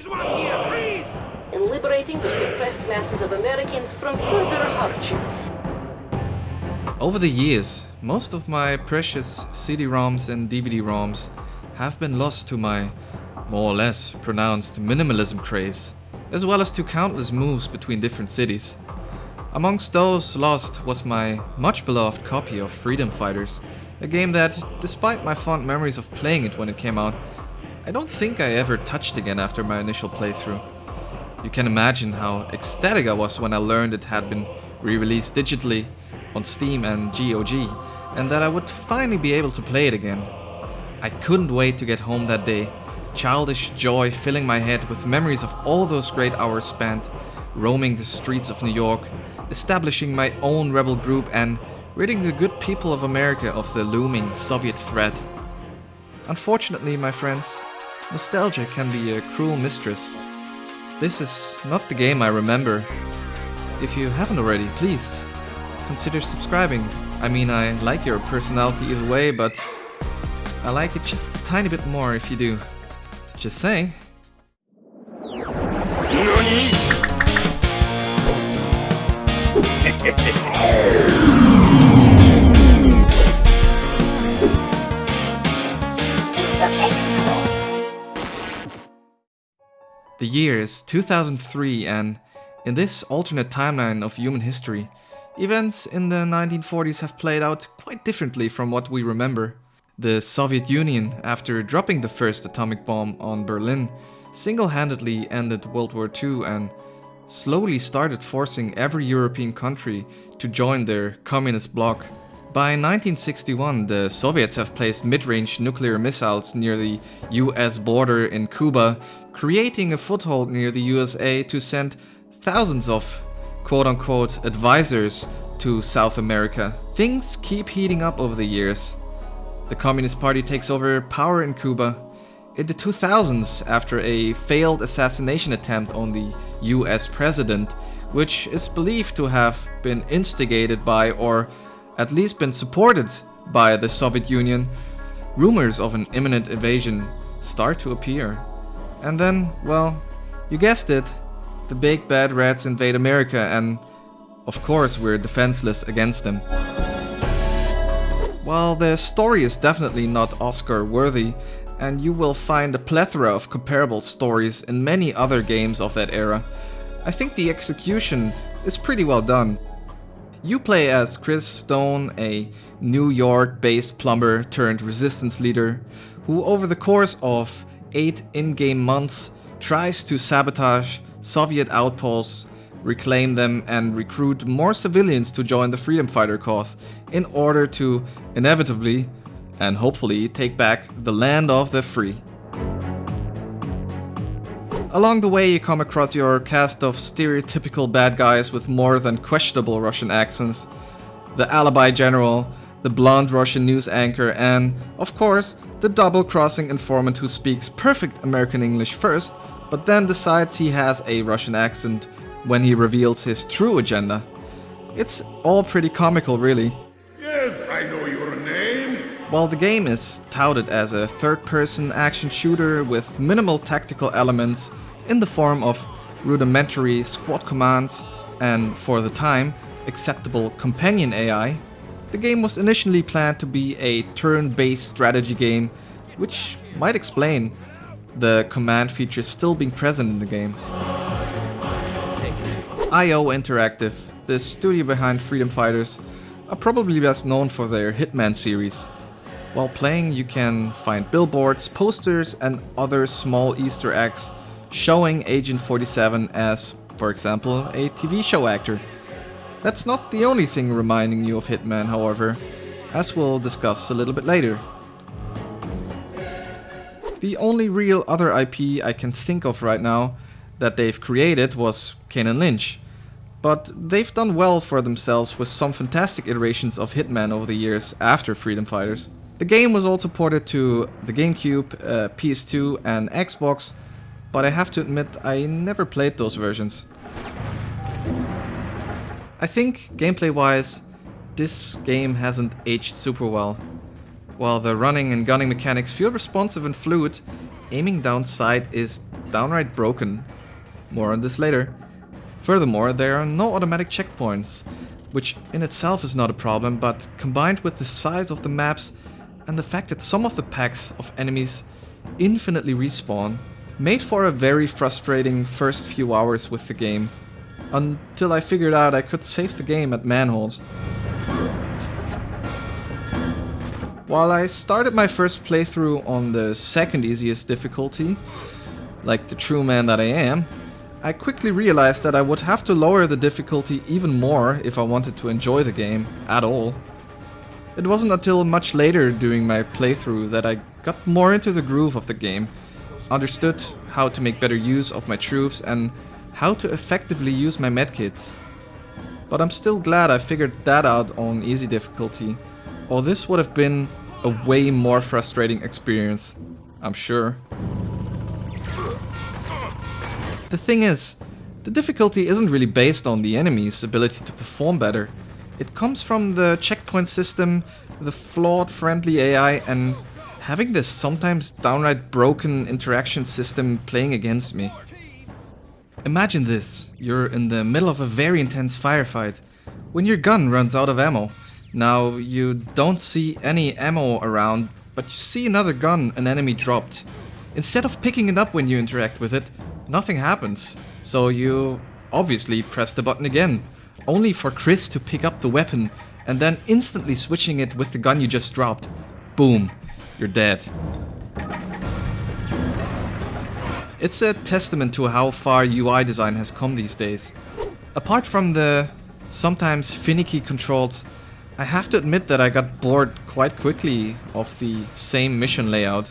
There's one here! Freeze! And liberating the suppressed masses of Americans from further hardship. Over the years, most of my precious CD-ROMs and DVD-ROMs have been lost to my more or less pronounced minimalism craze, as well as to countless moves between different cities. Amongst those lost was my much beloved copy of Freedom Fighters, a game that, despite my fond memories of playing it when it came out, I don't think I ever touched again after my initial playthrough. You can imagine how ecstatic I was when I learned it had been re-released digitally on Steam and GOG, and that I would finally be able to play it again. I couldn't wait to get home that day, childish joy filling my head with memories of all those great hours spent roaming the streets of New York, establishing my own rebel group and ridding the good people of America of the looming Soviet threat. Unfortunately, my friends, nostalgia can be a cruel mistress. This is not the game I remember. If you haven't already, please consider subscribing. I mean, I like your personality either way, but I like it just a tiny bit more if you do. Just saying. The year is 2003, and in this alternate timeline of human history, events in the 1940s have played out quite differently from what we remember. The Soviet Union, after dropping the first atomic bomb on Berlin, single-handedly ended World War II and slowly started forcing every European country to join their communist bloc. By 1961, the Soviets have placed mid-range nuclear missiles near the US border in Cuba, creating a foothold near the USA to send thousands of quote-unquote advisors to South America. Things keep heating up over the years. The Communist Party takes over power in Cuba. In the 2000s, after a failed assassination attempt on the US president, which is believed to have been instigated by or at least been supported by the Soviet Union, rumors of an imminent invasion start to appear. And then, well, you guessed it, the big bad rats invade America, and of course we're defenseless against them. While the story is definitely not Oscar worthy, and you will find a plethora of comparable stories in many other games of that era, I think the execution is pretty well done. You play as Chris Stone, a New York-based plumber turned resistance leader, who over the course of 8 in-game months tries to sabotage Soviet outposts, reclaim them, and recruit more civilians to join the freedom fighter cause in order to inevitably and hopefully take back the land of the free. Along the way you come across your cast of stereotypical bad guys with more than questionable Russian accents, the alibi general, the blonde Russian news anchor, and, of course, the double-crossing informant who speaks perfect American English first, but then decides he has a Russian accent when he reveals his true agenda. It's all pretty comical, really. Yes, I know your name. While the game is touted as a third-person action shooter with minimal tactical elements in the form of rudimentary squad commands and, for the time, acceptable companion AI, the game was initially planned to be a turn-based strategy game, which might explain the command features still being present in the game. IO Interactive, the studio behind Freedom Fighters, are probably best known for their Hitman series. While playing, you can find billboards, posters, and other small Easter eggs showing Agent 47 as, for example, a TV show actor. That's not the only thing reminding you of Hitman, however, as we'll discuss a little bit later. The only real other IP I can think of right now that they've created was Kane & Lynch, but they've done well for themselves with some fantastic iterations of Hitman over the years after Freedom Fighters. The game was also ported to the GameCube, PS2 and Xbox, but I have to admit I never played those versions. I think, gameplay-wise, this game hasn't aged super well. While the running and gunning mechanics feel responsive and fluid, aiming down sight is downright broken. More on this later. Furthermore, there are no automatic checkpoints, which in itself is not a problem, but combined with the size of the maps and the fact that some of the packs of enemies infinitely respawn, made for a very frustrating first few hours with the game, until I figured out I could save the game at manholes. While I started my first playthrough on the second easiest difficulty, like the true man that I am, I quickly realized that I would have to lower the difficulty even more if I wanted to enjoy the game at all. It wasn't until much later during my playthrough that I got more into the groove of the game, understood how to make better use of my troops and how to effectively use my medkits. But I'm still glad I figured that out on easy difficulty, or this would have been a way more frustrating experience, I'm sure. The thing is, the difficulty isn't really based on the enemy's ability to perform better. It comes from the checkpoint system, the flawed friendly AI, and having this sometimes downright broken interaction system playing against me. Imagine this, you're in the middle of a very intense firefight, when your gun runs out of ammo. Now, you don't see any ammo around, but you see another gun an enemy dropped. Instead of picking it up when you interact with it, nothing happens. So you obviously press the button again, only for Chris to pick up the weapon and then instantly switching it with the gun you just dropped. Boom, you're dead. It's a testament to how far UI design has come these days. Apart from the sometimes finicky controls, I have to admit that I got bored quite quickly of the same mission layout.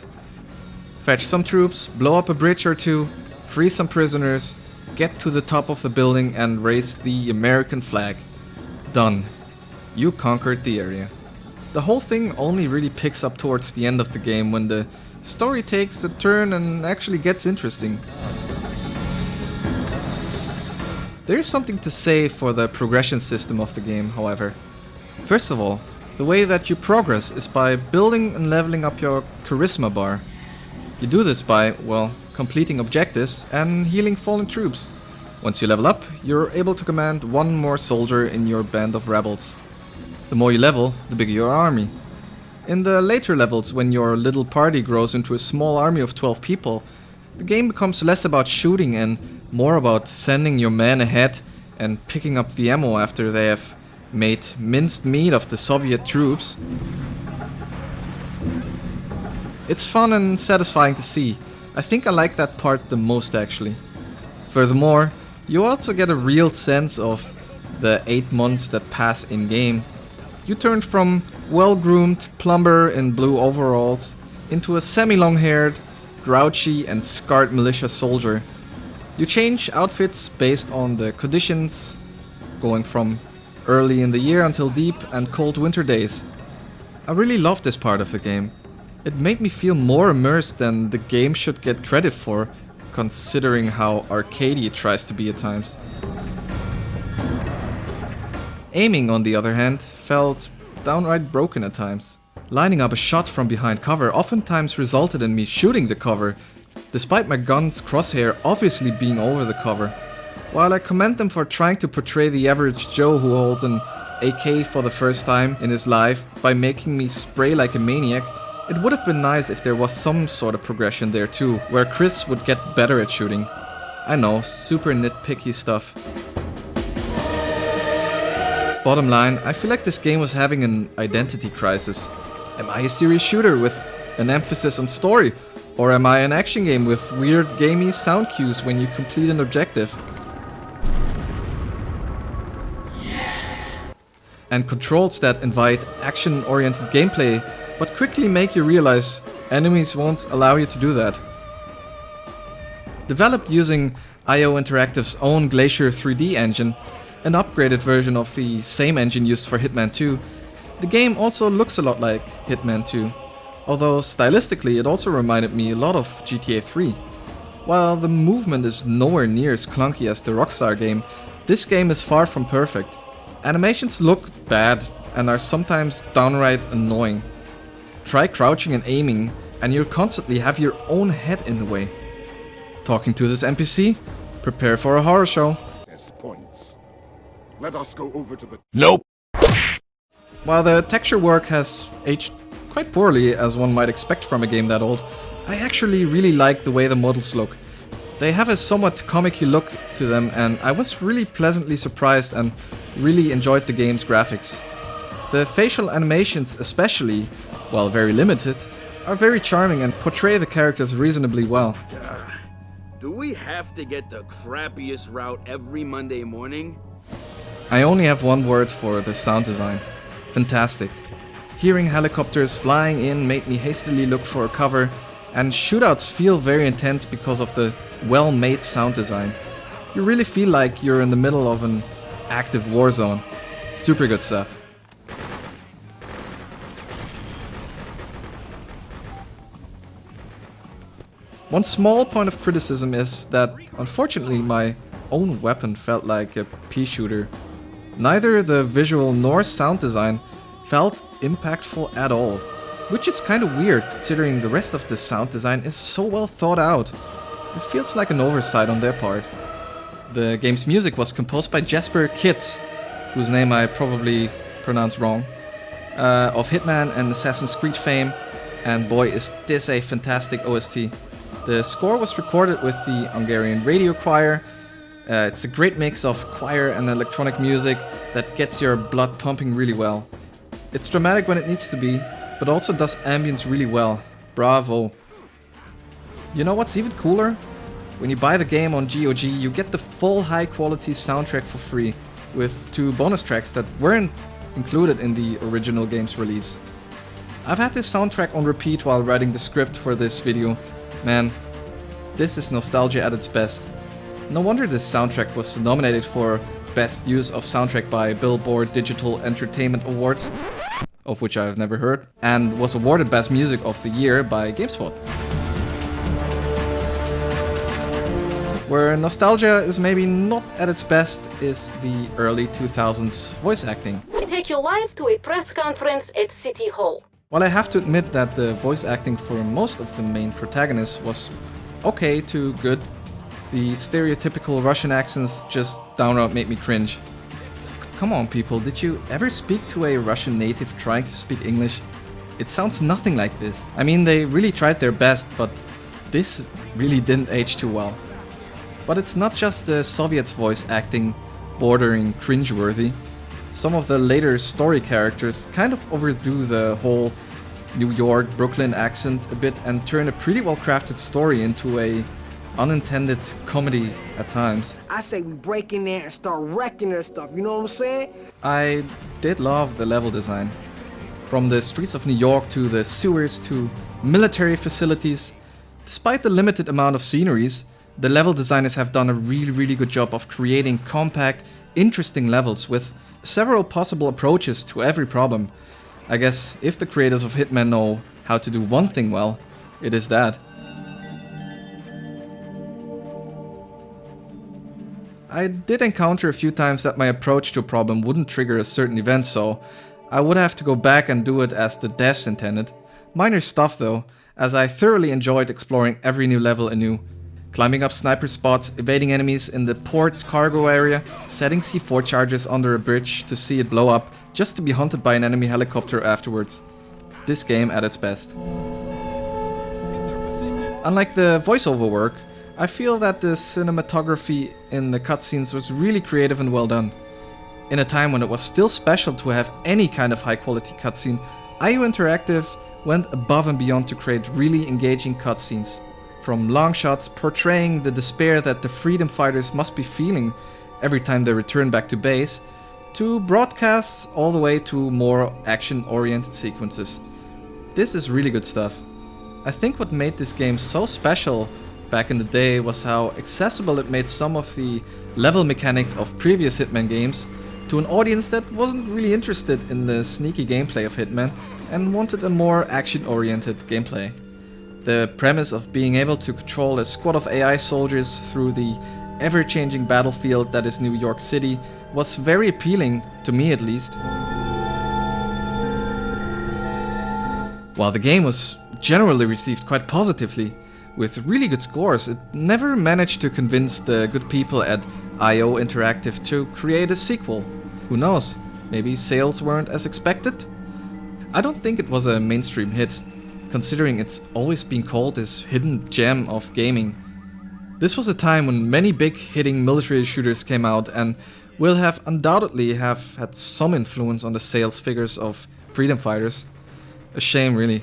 Fetch some troops, blow up a bridge or two, free some prisoners, get to the top of the building and raise the American flag. Done. You conquered the area. The whole thing only really picks up towards the end of the game when the story takes a turn and actually gets interesting. There is something to say for the progression system of the game, however. First of all, the way that you progress is by building and leveling up your charisma bar. You do this by, well, completing objectives and healing fallen troops. Once you level up, you're able to command one more soldier in your band of rebels. The more you level, the bigger your army. In the later levels, when your little party grows into a small army of 12 people, the game becomes less about shooting and more about sending your men ahead and picking up the ammo after they have made minced meat of the Soviet troops. It's fun and satisfying to see. I think I like that part the most actually. Furthermore, you also get a real sense of the 8 months that pass in game. You turn from well-groomed plumber in blue overalls into a semi-long-haired, grouchy and scarred militia soldier. You change outfits based on the conditions, going from early in the year until deep and cold winter days. I really love this part of the game. It made me feel more immersed than the game should get credit for, considering how arcadey it tries to be at times. Aiming, on the other hand, felt downright broken at times. Lining up a shot from behind cover oftentimes resulted in me shooting the cover, despite my gun's crosshair obviously being over the cover. While I commend them for trying to portray the average Joe who holds an AK for the first time in his life by making me spray like a maniac, it would have been nice if there was some sort of progression there too, where Chris would get better at shooting. I know, super nitpicky stuff. Bottom line, I feel like this game was having an identity crisis. Am I a serious shooter with an emphasis on story? Or am I an action game with weird gamey sound cues when you complete an objective? And controls that invite action-oriented gameplay, but quickly make you realize enemies won't allow you to do that. Developed using IO Interactive's own Glacier 3D engine, an upgraded version of the same engine used for Hitman 2, the game also looks a lot like Hitman 2, although stylistically it also reminded me a lot of GTA 3. While the movement is nowhere near as clunky as the Rockstar game, this game is far from perfect. Animations look bad and are sometimes downright annoying. Try crouching and aiming and you'll constantly have your own head in the way. talking to this NPC, prepare for a horror show. Points. Let us go over to the... Nope. While the texture work has aged quite poorly, as one might expect from a game that old, I actually really like the way the models look. They have a somewhat comic-y look to them, and I was really pleasantly surprised and really enjoyed the game's graphics. The facial animations especially, while very limited, are very charming and portray the characters reasonably well. Do we have to get the crappiest route every Monday morning? I only have one word for the sound design. Fantastic. Hearing helicopters flying in made me hastily look for a cover, and shootouts feel very intense because of the well-made sound design. You really feel like you're in the middle of an active war zone. Super good stuff. One small point of criticism is that, unfortunately, my own weapon felt like a pea shooter. Neither the visual nor sound design felt impactful at all, which is kind of weird considering the rest of the sound design is so well thought out. It feels like an oversight on their part. The game's music was composed by Super Kext, whose name I probably pronounced wrong, of Hitman and Assassin's Creed fame, and boy is this a fantastic OST. The score was recorded with the Hungarian radio choir. It's a great mix of choir and electronic music that gets your blood pumping really well. It's dramatic when it needs to be, but also does ambience really well. Bravo. You know what's even cooler? When you buy the game on GOG, you get the full high quality soundtrack for free, with 2 bonus tracks that weren't included in the original game's release. I've had this soundtrack on repeat while writing the script for this video. Man, this is nostalgia at its best. No wonder this soundtrack was nominated for Best Use of Soundtrack by Billboard Digital Entertainment Awards, of which I have never heard, and was awarded Best Music of the Year by GameSpot. Where nostalgia is maybe not at its best is the early 2000s voice acting. I take your life to a press conference at City Hall. While I have to admit that the voice acting for most of the main protagonists was okay to good, the stereotypical Russian accents just downright made me cringe. Come on people, did you ever speak to a Russian native trying to speak English? It sounds nothing like this. I mean, they really tried their best, but this really didn't age too well. But it's not just the Soviets' voice acting bordering cringeworthy. Some of the later story characters kind of overdo the whole New York, Brooklyn accent a bit and turn a pretty well crafted story into a unintended comedy at times. I say we break in there and start wrecking their stuff, you know what I'm saying? I did love the level design. From the streets of New York to the sewers to military facilities. Despite the limited amount of sceneries, the level designers have done a really good job of creating compact, interesting levels with several possible approaches to every problem. I guess if the creators of Hitman know how to do one thing well, it is that. I did encounter a few times that my approach to a problem wouldn't trigger a certain event, so I would have to go back and do it as the devs intended. Minor stuff though, as I thoroughly enjoyed exploring every new level anew. Climbing up sniper spots, evading enemies in the port's cargo area, setting C4 charges under a bridge to see it blow up, just to be hunted by an enemy helicopter afterwards. This game at its best. Unlike the voiceover work, I feel that the cinematography in the cutscenes was really creative and well done. In a time when it was still special to have any kind of high quality cutscene, IU Interactive went above and beyond to create really engaging cutscenes. From long shots portraying the despair that the freedom fighters must be feeling every time they return back to base, to broadcasts all the way to more action-oriented sequences. This is really good stuff. I think what made this game so special back in the day was how accessible it made some of the level mechanics of previous Hitman games to an audience that wasn't really interested in the sneaky gameplay of Hitman and wanted a more action-oriented gameplay. The premise of being able to control a squad of AI soldiers through the ever-changing battlefield that is New York City was very appealing, to me at least. While the game was generally received quite positively, with really good scores, it never managed to convince the good people at IO Interactive to create a sequel. Who knows, maybe sales weren't as expected? I don't think it was a mainstream hit, considering it's always been called this hidden gem of gaming. This was a time when many big hitting military shooters came out and will have undoubtedly have had some influence on the sales figures of freedom fighters. A shame, really.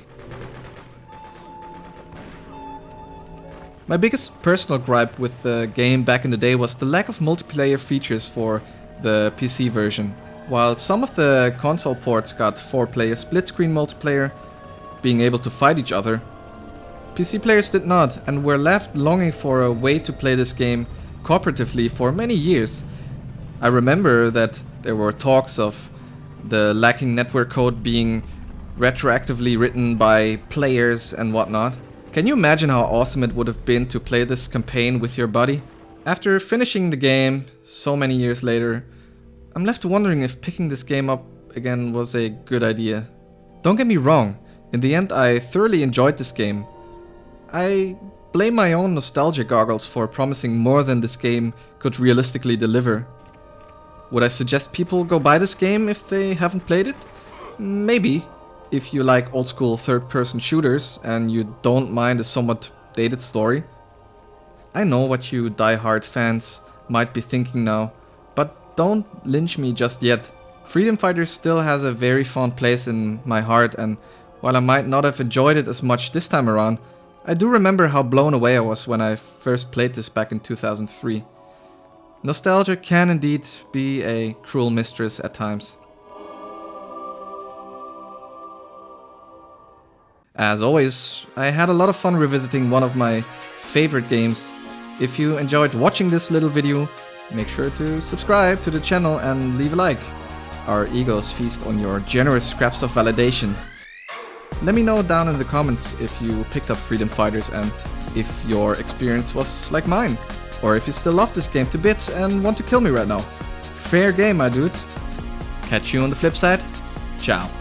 My biggest personal gripe with the game back in the day was the lack of multiplayer features for the PC version. While some of the console ports got 4-player split-screen multiplayer, being able to fight each other, PC players did not, and were left longing for a way to play this game cooperatively for many years. I remember that there were talks of the lacking network code being retroactively written by players and whatnot. Can you imagine how awesome it would have been to play this campaign with your buddy? After finishing the game so many years later, I'm left wondering if picking this game up again was a good idea. Don't get me wrong, in the end I thoroughly enjoyed this game. I blame my own nostalgia goggles for promising more than this game could realistically deliver. Would I suggest people go buy this game if they haven't played it? Maybe, if you like old school third-person shooters and you don't mind a somewhat dated story. I know what you die-hard fans might be thinking now, but don't lynch me just yet. Freedom Fighters still has a very fond place in my heart, and while I might not have enjoyed it as much this time around, I do remember how blown away I was when I first played this back in 2003. Nostalgia can indeed be a cruel mistress at times. As always, I had a lot of fun revisiting one of my favorite games. If you enjoyed watching this little video, make sure to subscribe to the channel and leave a like. Our egos feast on your generous scraps of validation. Let me know down in the comments if you picked up Freedom Fighters and if your experience was like mine. Or if you still love this game to bits and want to kill me right now. Fair game, my dudes. Catch you on the flip side. Ciao.